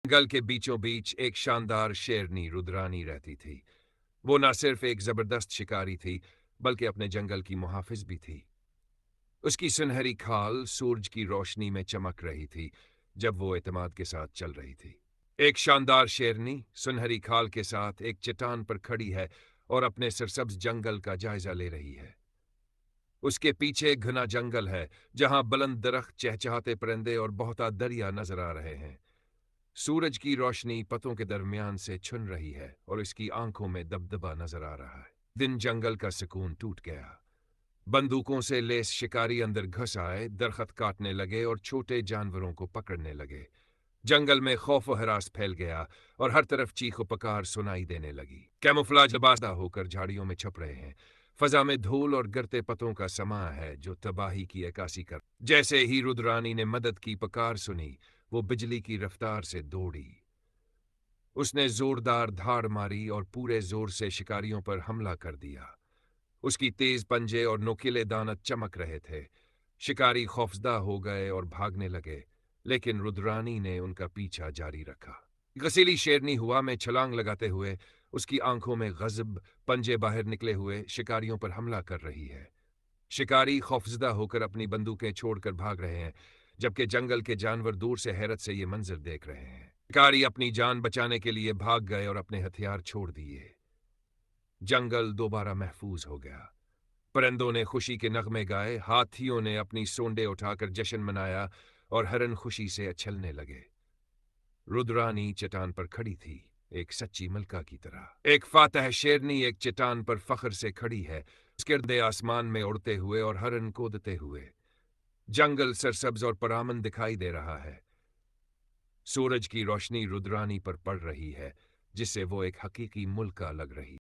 जंगल के बीचों बीच एक शानदार शेरनी रुद्रानी रहती थी। वो न सिर्फ एक जबरदस्त शिकारी थी, बल्कि अपने जंगल की मुहाफिज भी थी। उसकी सुनहरी खाल सूरज की रोशनी में चमक रही थी जब वो एतमाद के साथ चल रही थी। एक शानदार शेरनी सुनहरी खाल के साथ एक चट्टान पर खड़ी है और अपने सरसब्ज जंगल का जायजा ले रही है। उसके पीछे घना जंगल है, जहां बुलंद दरख्त, चहचहाते परिंदे और बहुता दरिया नजर आ रहे हैं। सूरज की रोशनी पतों के दरमियान से छुन रही है और इसकी आंखों में दबदबा नजर आ रहा है। दिन जंगल का सुकून टूट गया। बंदूकों से लेस शिकारी अंदर घुस आए, दरख्त काटने लगे और छोटे जानवरों को पकड़ने लगे। जंगल में खौफ व हरास फैल गया और हर तरफ चीखो पकार सुनाई देने लगी। कैमोफ्लाज लिबासा होकर झाड़ियों में छुप रहे हैं। फजा में धूल और गिरते पतों का समा है जो तबाही की अक्कासी कर। जैसे ही रुद्रानी ने मदद की पुकार सुनी, वो बिजली की रफ्तार से दौड़ी। उसने जोरदार धाड़ मारी और पूरे जोर से शिकारियों पर हमला कर दिया। उसकी तेज पंजे और नुकीले दांत चमक रहे थे। शिकारी खौफजदा हो गए और भागने लगे, लेकिन रुद्रानी ने उनका पीछा जारी रखा। गसीली शेरनी हुआ में छलांग लगाते हुए, उसकी आंखों में गजब, पंजे बाहर निकले हुए शिकारियों पर हमला कर रही है। शिकारी खौफजदा होकर अपनी बंदूकें छोड़कर भाग रहे हैं, जबकि जंगल के जानवर दूर से हैरत से ये मंजर देख रहे हैं। शिकारी अपनी जान बचाने के लिए भाग गए और अपने हथियार छोड़ दिए। जंगल दोबारा महफूज हो गया। परिंदों ने खुशी के नगमे गाए, हाथियों ने अपनी सोंडें उठाकर जश्न मनाया और हरन खुशी से अच्छलने लगे। रुद्रानी चट्टान पर खड़ी थी, एक सच्ची मलका की तरह। एक फातह शेरनी एक चट्टान पर फख्र से खड़ी है, गिरदे आसमान में उड़ते हुए और हरन कूदते हुए। जंगल सरसब्ज और परामन दिखाई दे रहा है। सूरज की रोशनी रुद्रानी पर पड़ रही है, जिससे वो एक हकीकी मुल्का लग रही